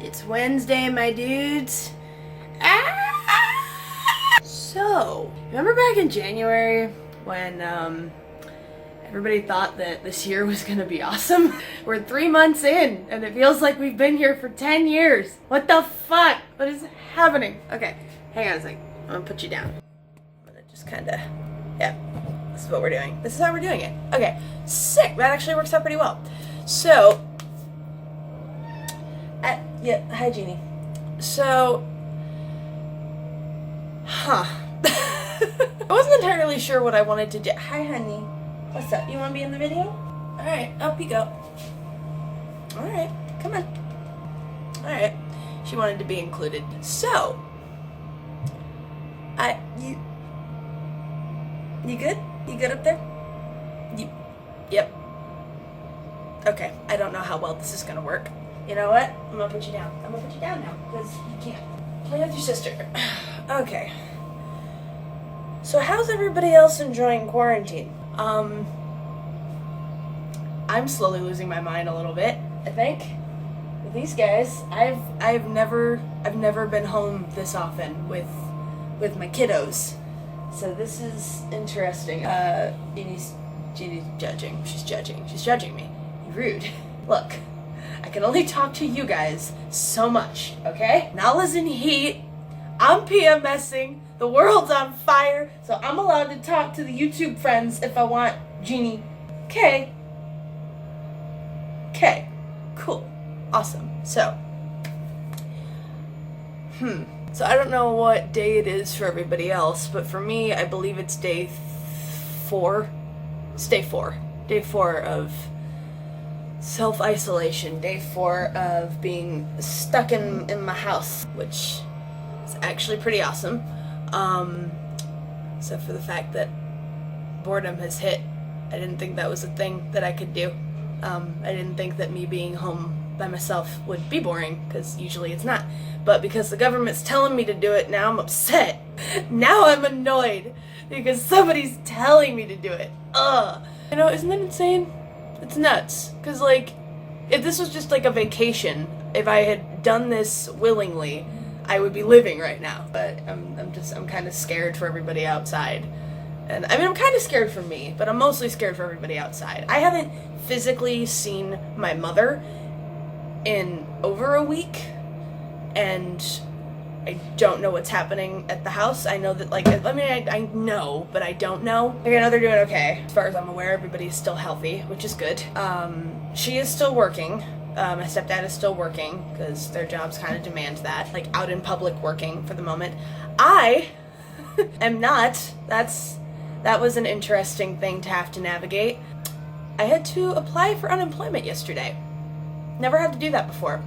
It's Wednesday, my dudes. So, remember back in January when everybody thought that this year was gonna be awesome? We're 3 months in and it feels like we've been here for 10 years. What the fuck? What is happening? Okay, hang on a sec. I'm gonna put you down. I'm gonna just kinda, yeah, this is what we're doing. This is how we're doing it. Okay, sick. That actually works out pretty well. So, yeah, hi Jeannie. So, I wasn't entirely sure what I wanted to do. Hi honey. What's up? You want to be in the video? Alright, up you go. Alright, come on. Alright. She wanted to be included. So, you good? You good up there? Yep. Okay, I don't know how well this is gonna work. You know what? I'm gonna put you down. I'm gonna put you down now, because you can't. Play with your sister. Okay. So how's everybody else enjoying quarantine? I'm slowly losing my mind a little bit, I think. With these guys, I've never been home this often with my kiddos. So this is interesting. Jeannie's judging. She's judging me. You rude. Look, I can only talk to you guys so much, okay? Nala's in heat. I'm PMSing. The world's on fire. So I'm allowed to talk to the YouTube friends if I want. Jeannie. Okay. Okay. Cool. Awesome. So. So I don't know what day it is for everybody else, but for me, I believe it's day 4. It's day 4. Day 4 of self-isolation. Day 4 of being stuck in my house, which is actually pretty awesome. Except for the fact that boredom has hit. I didn't think that was a thing that I could do. I didn't think that me being home by myself would be boring, because usually it's not. But because the government's telling me to do it, now I'm upset. Now I'm annoyed because somebody's telling me to do it. You know, isn't that insane? It's nuts. Because, like, if this was just like a vacation, if I had done this willingly, I would be living right now. But I'm kind of scared for everybody outside. And I mean, I'm kind of scared for me, but I'm mostly scared for everybody outside. I haven't physically seen my mother in over a week, and I don't know what's happening at the house. I know that, like, I mean, I know, but I don't know. Like, I know they're doing okay. As far as I'm aware, everybody's still healthy, which is good. She is still working. My stepdad is still working, because their jobs kind of demand that. Like, out in public working for the moment. I am not. That was an interesting thing to have to navigate. I had to apply for unemployment yesterday. Never had to do that before.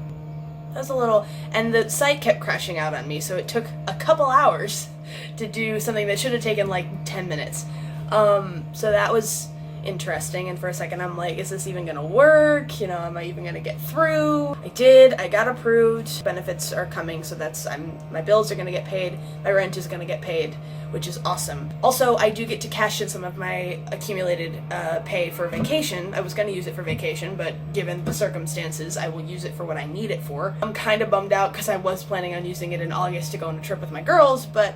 That was a little, and the site kept crashing out on me, so it took a couple hours to do something that should have taken like 10 minutes. So that was interesting, and for a second I'm like, is this even gonna work? You know, am I even gonna get through? I did, I got approved. Benefits are coming, so my bills are gonna get paid, my rent is gonna get paid, which is awesome. Also, I do get to cash in some of my accumulated pay for vacation. I was gonna use it for vacation, but given the circumstances, I will use it for what I need it for. I'm kind of bummed out because I was planning on using it in August to go on a trip with my girls, but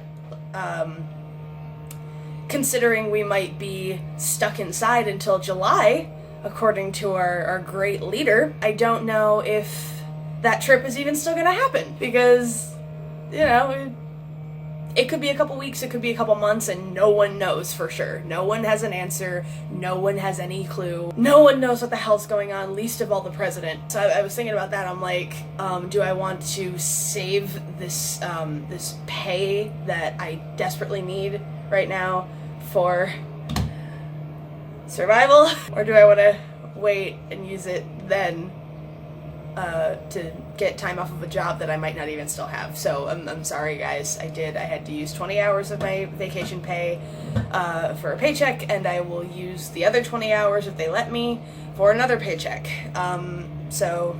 considering we might be stuck inside until July, according to our great leader, I don't know if that trip is even still gonna happen, because, you know, it could be a couple weeks, it could be a couple months, and no one knows for sure. No one has an answer, no one has any clue, no one knows what the hell's going on, least of all the president. So I was thinking about that. I'm like, do I want to save this this pay that I desperately need right now for survival, or do I want to wait and use it then to get time off of a job that I might not even still have? So I'm sorry guys, I had to use 20 hours of my vacation pay for a paycheck, and I will use the other 20 hours if they let me for another paycheck. So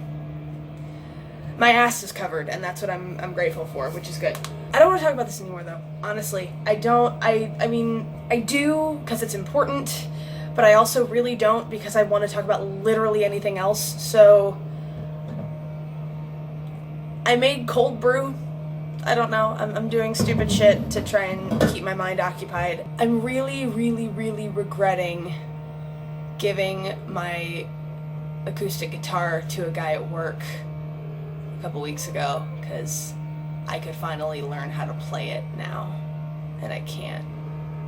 my ass is covered, and that's what I'm grateful for, which is good. I don't want to talk about this anymore though, honestly. I mean, I do because it's important, but I also really don't because I want to talk about literally anything else. So I made cold brew. I don't know. I'm doing stupid shit to try and keep my mind occupied. I'm really, really, really regretting giving my acoustic guitar to a guy at work a couple weeks ago, because I could finally learn how to play it now, and I can't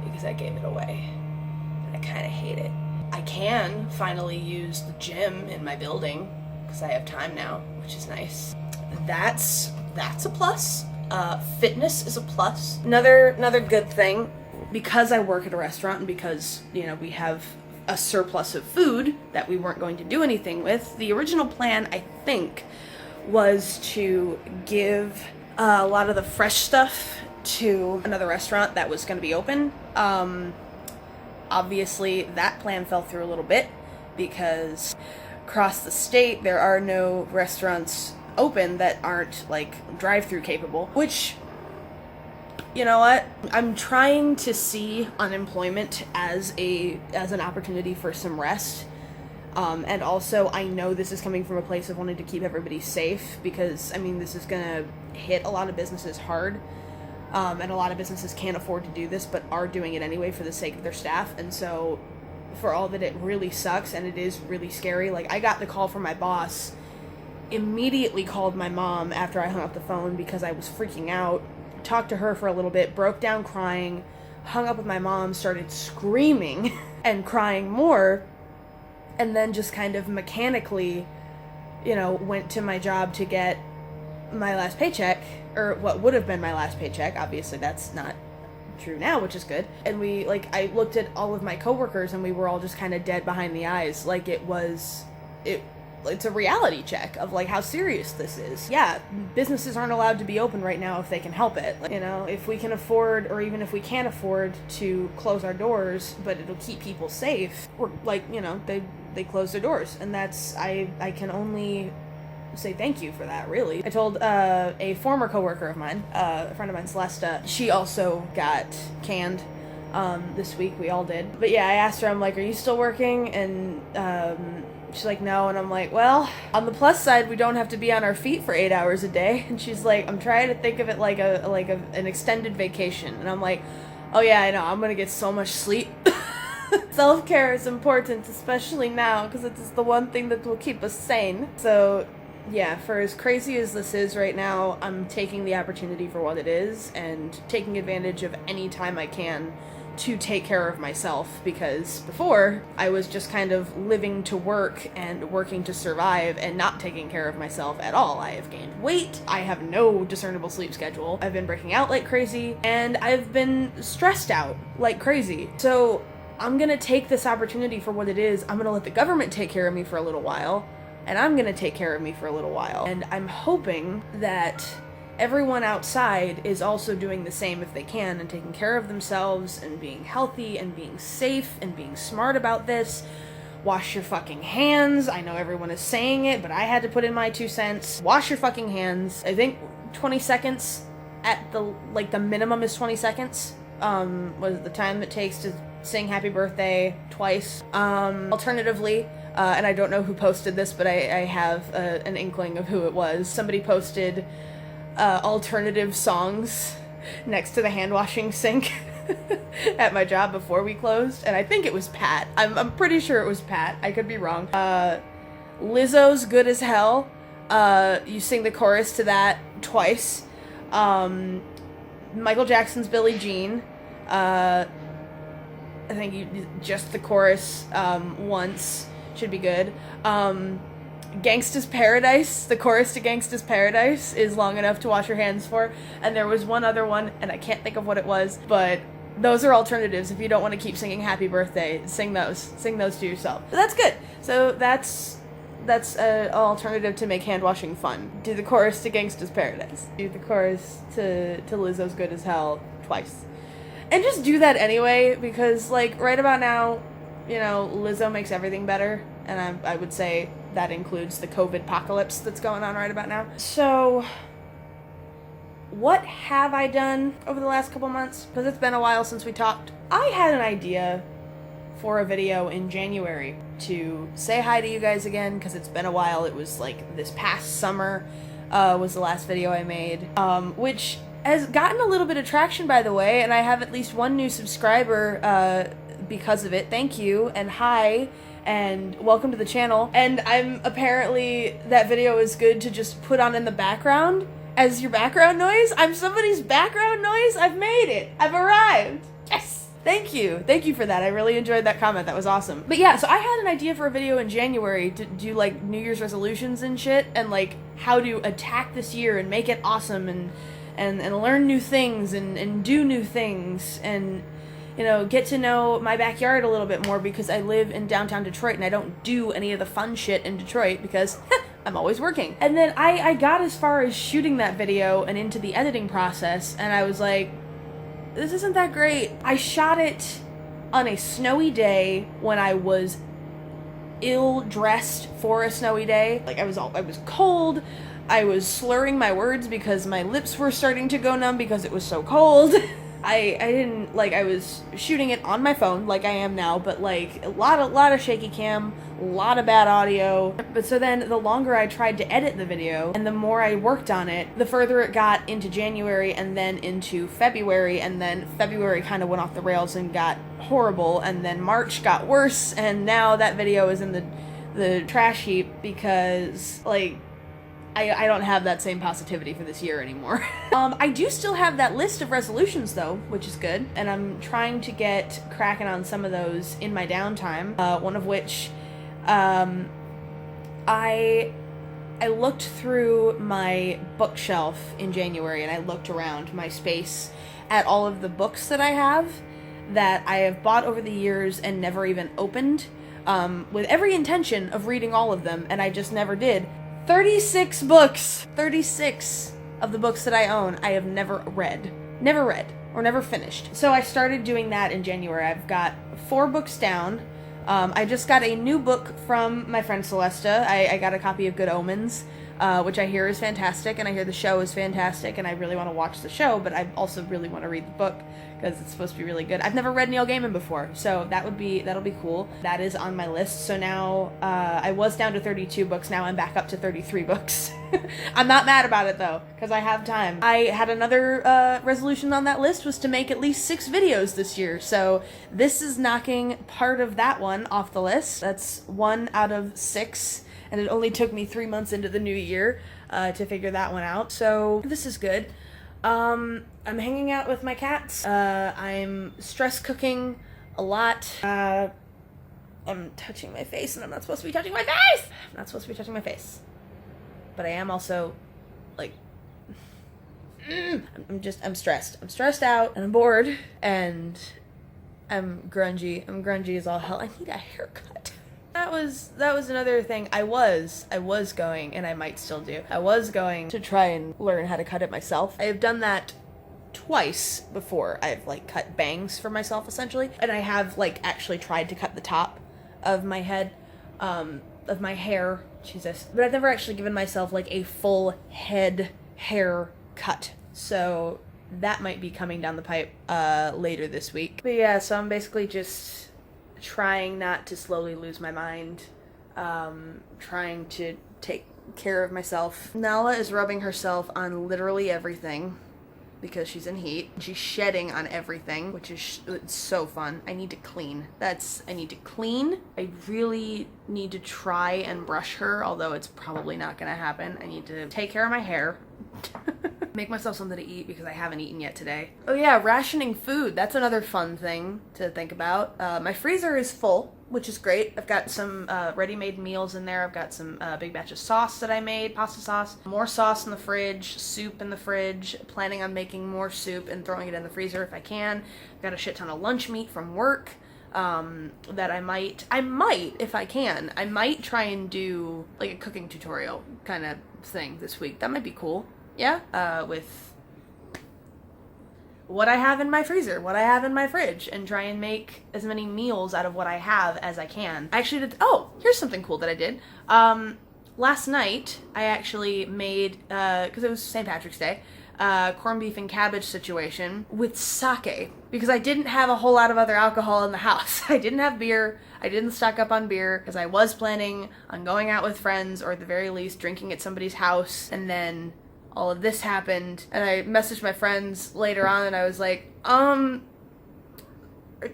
because I gave it away, and I kind of hate it. I can finally use the gym in my building because I have time now, which is nice. That's a plus. Fitness is a plus. Another good thing, because I work at a restaurant and because, you know, we have a surplus of food that we weren't going to do anything with, the original plan, I think, was to give a lot of the fresh stuff to another restaurant that was going to be open. Obviously, that plan fell through a little bit because across the state there are no restaurants open that aren't, like, drive-through capable, which, you know what? I'm trying to see unemployment as an opportunity for some rest. And also, I know this is coming from a place of wanting to keep everybody safe, because, I mean, this is gonna hit a lot of businesses hard. And a lot of businesses can't afford to do this, but are doing it anyway for the sake of their staff. And so, for all that it really sucks, and it is really scary, like, I got the call from my boss, immediately called my mom after I hung up the phone because I was freaking out, talked to her for a little bit, broke down crying, hung up with my mom, started screaming and crying more, and then just kind of mechanically, you know, went to my job to get my last paycheck, or what would have been my last paycheck. Obviously that's not true now, which is good. And we, like, I looked at all of my coworkers and we were all just kind of dead behind the eyes, like it's a reality check of, like, how serious this is. Yeah, businesses aren't allowed to be open right now if they can help it. Like, you know, if we can afford, or even if we can't afford to close our doors, but it'll keep people safe, or, like, you know, they close their doors. And that's, I can only say thank you for that, really. I told a former coworker of mine, a friend of mine, Celesta, she also got canned this week. We all did. But yeah, I asked her, I'm like, are you still working? And she's like, no. And I'm like, well, on the plus side, we don't have to be on our feet for 8 hours a day. And she's like, I'm trying to think of it like an extended vacation. And I'm like, oh yeah, I know, I'm gonna get so much sleep. Self-care is important, especially now, because it's the one thing that will keep us sane. So yeah, for as crazy as this is right now, I'm taking the opportunity for what it is and taking advantage of any time I can to take care of myself, because before I was just kind of living to work and working to survive and not taking care of myself at all. I have gained weight, I have no discernible sleep schedule, I've been breaking out like crazy, and I've been stressed out like crazy. So I'm gonna take this opportunity for what it is. I'm gonna let the government take care of me for a little while, and I'm gonna take care of me for a little while. And I'm hoping that everyone outside is also doing the same if they can, and taking care of themselves and being healthy and being safe and being smart about this. Wash your fucking hands. I know everyone is saying it, but I had to put in my 2 cents. Wash your fucking hands. I think 20 seconds at the minimum is 20 seconds. Was the time it takes to sing happy birthday twice. Alternatively, and I don't know who posted this, but I have an inkling of who it was. Somebody posted alternative songs next to the hand washing sink at my job before we closed, and I think it was Pat. I'm pretty sure it was Pat. I could be wrong. Lizzo's Good as Hell. You sing the chorus to that twice. Michael Jackson's Billie Jean. I think just the chorus once should be good. Gangsta's Paradise, the chorus to Gangsta's Paradise is long enough to wash your hands for. And there was one other one, and I can't think of what it was, but those are alternatives. If you don't want to keep singing happy birthday, sing those to yourself. But that's good. So that's an alternative to make hand washing fun. Do the chorus to Gangsta's Paradise. Do the chorus to Lizzo's Good as Hell twice. And just do that anyway, because, like, right about now, you know, Lizzo makes everything better, and I would say that includes the COVID apocalypse that's going on right about now. So, what have I done over the last couple months? Because it's been a while since we talked. I had an idea for a video in January to say hi to you guys again, because it's been a while. It was, like, this past summer. was the last video I made, which has gotten a little bit of traction, by the way, and I have at least one new subscriber because of it. Thank you, and hi, and welcome to the channel. And apparently that video is good to just put on in the background as your background noise. I'm somebody's background noise. I've made it. I've arrived. Yes. Thank you. Thank you for that. I really enjoyed that comment. That was awesome. But yeah, so I had an idea for a video in January to do like New Year's resolutions and shit, and like how to attack this year and make it awesome and learn new things and do new things and, you know, get to know my backyard a little bit more, because I live in downtown Detroit and I don't do any of the fun shit in Detroit because I'm always working. And then I got as far as shooting that video and into the editing process, and I was like, this isn't that great. I shot it on a snowy day when I was ill-dressed for a snowy day. Like I was cold. I was slurring my words because my lips were starting to go numb because it was so cold. I was shooting it on my phone like I am now, but like a lot of shaky cam, a lot of bad audio. But so then the longer I tried to edit the video and the more I worked on it, the further it got into January and then into February, and then February kind of went off the rails and got horrible, and then March got worse, and now that video is in the trash heap because like I don't have that same positivity for this year anymore. I do still have that list of resolutions though, which is good, and I'm trying to get cracking on some of those in my downtime. One of which, I looked through my bookshelf in January, and I looked around my space at all of the books that I have bought over the years and never even opened, with every intention of reading all of them, and I just never did. 36 books! 36 of the books that I own I have never read. Never read. Or never finished. So I started doing that in January. I've got 4 books down. I just got a new book from my friend Celesta. I got a copy of Good Omens, which I hear is fantastic, and I hear the show is fantastic, and I really want to watch the show, but I also really want to read the book because it's supposed to be really good. I've never read Neil Gaiman before, so that'll be cool. That is on my list. So now I was down to 32 books. Now I'm back up to 33 books. I'm not mad about it though, because I have time. I had another resolution on that list was to make at least 6 videos this year. So this is knocking part of that one off the list. That's 1 out of 6. And it only took me 3 months into the new year to figure that one out. So this is good. I'm hanging out with my cats. I'm stress cooking a lot. I'm touching my face, and I'm not supposed to be touching my face! I'm not supposed to be touching my face. But I am also, like, I'm stressed. I'm stressed out, and I'm bored, and I'm grungy. I'm grungy as all hell. I need a haircut. That was another thing. I was going, and I might still do. I was going to try and learn how to cut it myself. I have done that twice before. I've like cut bangs for myself essentially, and I have like actually tried to cut the top of my head, of my hair. Jesus. But I've never actually given myself like a full head hair cut. So that might be coming down the pipe later this week. But yeah, so I'm basically just trying not to slowly lose my mind, trying to take care of myself. Nala is rubbing herself on literally everything because she's in heat. She's shedding on everything, which is it's so fun. I need to clean. I need to clean. I really need to try and brush her, although it's probably not gonna happen. I need to take care of my hair. Make myself something to eat because I haven't eaten yet today. Oh yeah, rationing food. That's another fun thing to think about. My freezer is full, which is great. I've got some ready-made meals in there. I've got some big batch of sauce that I made, pasta sauce. More sauce in the fridge, soup in the fridge. Planning on making more soup and throwing it in the freezer if I can. I've got a shit ton of lunch meat from work that I might, if I can, I might try and do like a cooking tutorial kind of thing this week. That might be cool. Yeah, with what I have in my freezer, what I have in my fridge, and try and make as many meals out of what I have as I can. I actually did, oh, here's something cool that I did. last night I actually made, because it was St. Patrick's Day, corned beef and cabbage situation with sake, because I didn't have a whole lot of other alcohol in the house. I didn't have beer. I didn't stock up on beer because I was planning on going out with friends, or at the very least drinking at somebody's house, and then all of this happened, and I messaged my friends later on and I was like, are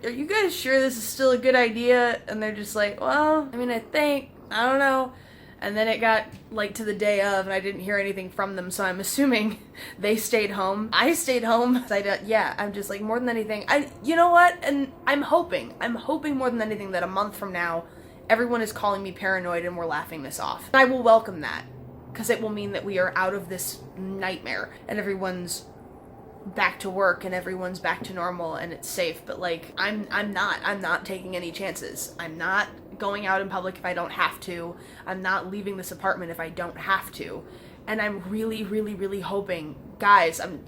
you guys sure this is still a good idea? And they're just like, well, I mean, I don't know. And then it got like to the day of and I didn't hear anything from them, so I'm assuming they stayed home. I stayed home. I'm just like, more than anything, you know what? And I'm hoping more than anything that a month from now, everyone is calling me paranoid and we're laughing this off. I will welcome that, because it will mean that we are out of this nightmare and everyone's back to work and everyone's back to normal and it's safe. But like, I'm not taking any chances. I'm not going out in public if I don't have to. I'm not leaving this apartment if I don't have to. And I'm really, really, really hoping, guys, I'm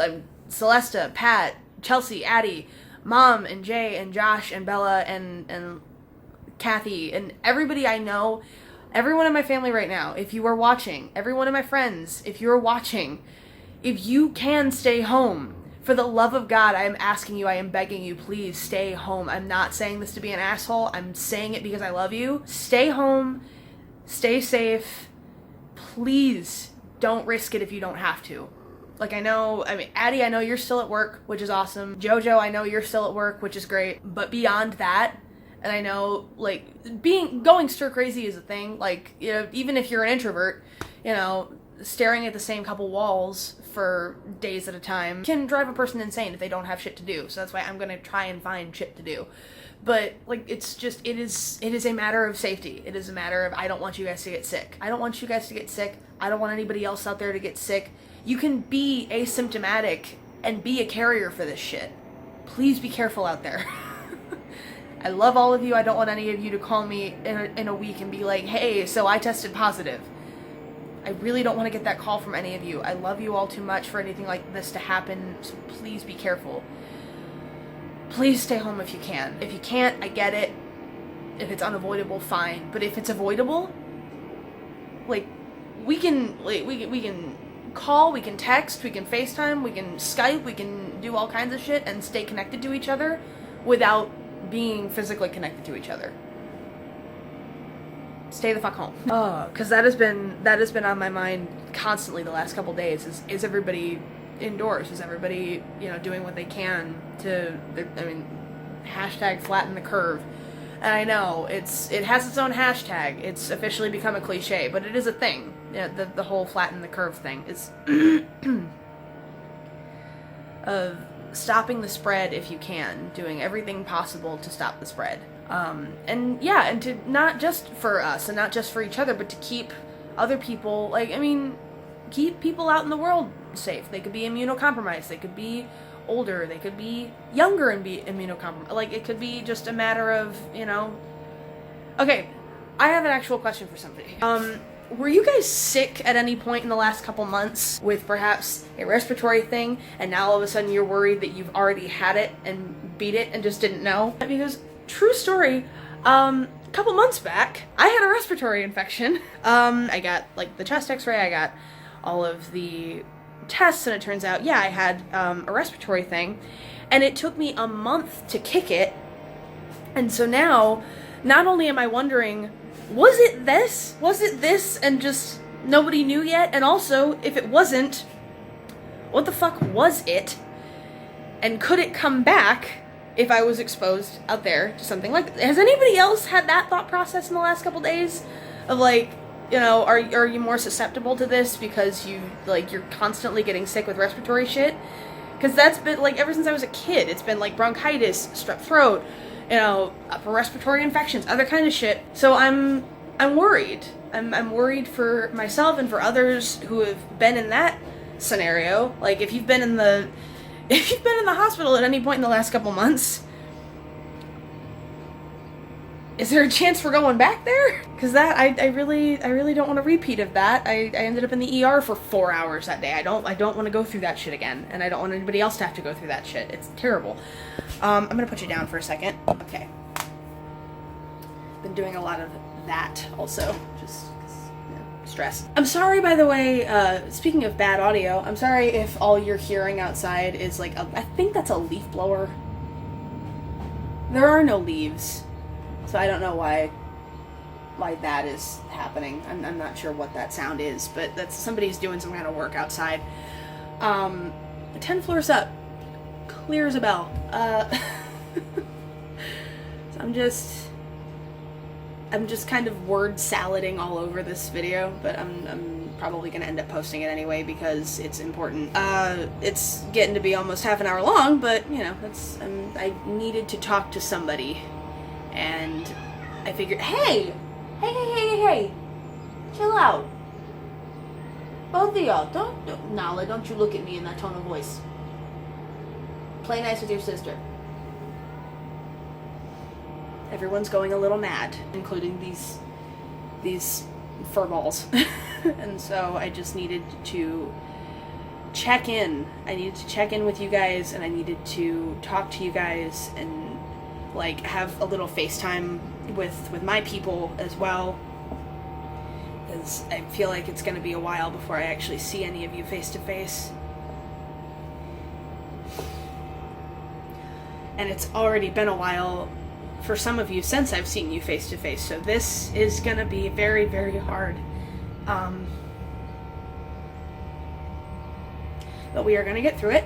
Celesta, Pat, Chelsea, Addie, Mom, and Jay, and Josh, and Bella, and Kathy, and everybody I know, everyone in my family right now, if you are watching, every one of my friends, if you are watching, if you can stay home, for the love of God, I am asking you, I am begging you, please stay home. I'm not saying this to be an asshole. I'm saying it because I love you. Stay home. Stay safe. Please don't risk it if you don't have to. Like, Addie, I know you're still at work, which is awesome. Jojo, I know you're still at work, which is great. But beyond that, and I know, like, going stir crazy is a thing. Like, you know, even if you're an introvert, you know, staring at the same couple walls for days at a time can drive a person insane if they don't have shit to do. So that's why I'm going to try and find shit to do. But like, it is a matter of safety. It is a matter of, I don't want you guys to get sick. I don't want you guys to get sick. I don't want anybody else out there to get sick. You can be asymptomatic and be a carrier for this shit. Please be careful out there. I love all of you. I don't want any of you to call me in a week and be like, hey, so I tested positive. I really don't want to get that call from any of you. I love you all too much for anything like this to happen, so please be careful. Please stay home if you can. If you can't, I get it. If it's unavoidable, fine. But if it's avoidable, like, we can call, we can text, we can FaceTime, we can Skype, we can do all kinds of shit and stay connected to each other without being physically connected to each other. Stay the fuck home. Because that has been on my mind constantly the last couple days. Is everybody indoors? Is everybody, you know, doing what they can to, hashtag flatten the curve. And I know it has its own hashtag. It's officially become a cliche, but it is a thing. You know, the whole flatten the curve thing is of stopping the spread if you can, doing everything possible to stop the spread. And to not just for us and not just for each other, but to keep other people, keep people out in the world safe. They could be immunocompromised, they could be older, they could be younger and be immunocompromised. Like, it could be just a matter of, you know. Okay, I have an actual question for somebody. Were you guys sick at any point in the last couple months with perhaps a respiratory thing, and now all of a sudden you're worried that you've already had it and beat it and just didn't know? Because, true story, a couple months back, I had a respiratory infection. I got, the chest x-ray, I got all of the tests, and it turns out, I had a respiratory thing, and it took me a month to kick it. And so now, not only am I wondering, was it this, and just nobody knew yet? And also, if it wasn't, what the fuck was it? And could it come back if I was exposed out there to something like that? Has anybody else had that thought process in the last couple days? Of are you more susceptible to this because you're constantly getting sick with respiratory shit? Because that's been, ever since I was a kid, it's been, bronchitis, strep throat, upper respiratory infections, other kind of shit. So I'm worried. I'm worried for myself and for others who have been in that scenario. If you've been in the hospital at any point in the last couple months, is there a chance we're going back there? Because I really don't want a repeat of that. I ended up in the ER for 4 hours that day. I don't want to go through that shit again, and I don't want anybody else to have to go through that shit. It's terrible. I'm gonna put you down for a second. Okay. Been doing a lot of that also, just stress. I'm sorry, by the way, speaking of bad audio, I'm sorry if all you're hearing outside is like, I think that's a leaf blower. There are no leaves, so I don't know why that is happening. I'm not sure what that sound is, but that's somebody's doing some kind of work outside. 10 floors up. Clear as a bell. So I'm just kind of word salading all over this video, but I'm probably gonna end up posting it anyway because it's important. It's getting to be almost half an hour long, but you know, I needed to talk to somebody, and I figured, hey, chill out. Both of y'all, don't Nala, don't you look at me in that tone of voice. Play nice with your sister. Everyone's going a little mad, including these furballs. And so I just needed to check in. I needed to check in with you guys, and I needed to talk to you guys and like have a little FaceTime with my people as well. Because I feel like it's going to be a while before I actually see any of you face to face. And it's already been a while for some of you since I've seen you face to face, so this is gonna be very, very hard. But we are gonna get through it.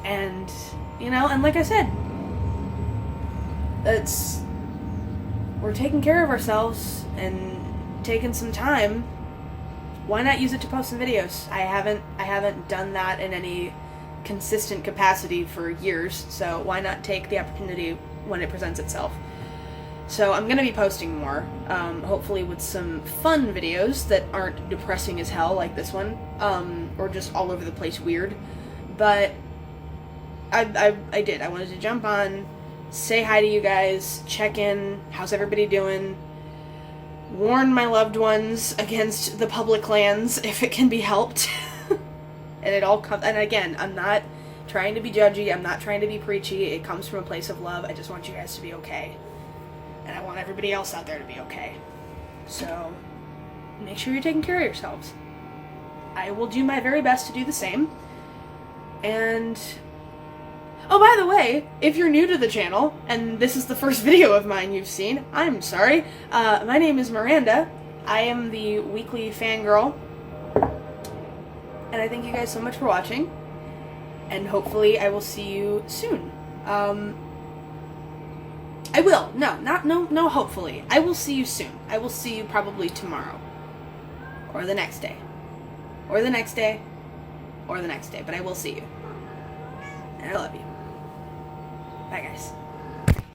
And, you know, and like I said, we're taking care of ourselves and taking some time. Why not use it to post some videos? I haven't done that in any consistent capacity for years, so why not take the opportunity when it presents itself? So I'm gonna be posting more, hopefully with some fun videos that aren't depressing as hell like this one, or just all over the place weird. But I wanted to jump on, say hi to you guys, check in, how's everybody doing, warn my loved ones against the public lands if it can be helped. And it all comes, and again, I'm not trying to be judgy, I'm not trying to be preachy, it comes from a place of love. I just want you guys to be okay. And I want everybody else out there to be okay. So, make sure you're taking care of yourselves. I will do my very best to do the same. And, oh, by the way, if you're new to the channel, and this is the first video of mine you've seen, I'm sorry. My name is Miranda. I am the weekly fangirl. And I thank you guys so much for watching, and hopefully I will see you soon. I will. No, hopefully. I will see you soon. I will see you probably tomorrow. Or the next day. Or the next day. Or the next day. But I will see you. And I love you. Bye, guys.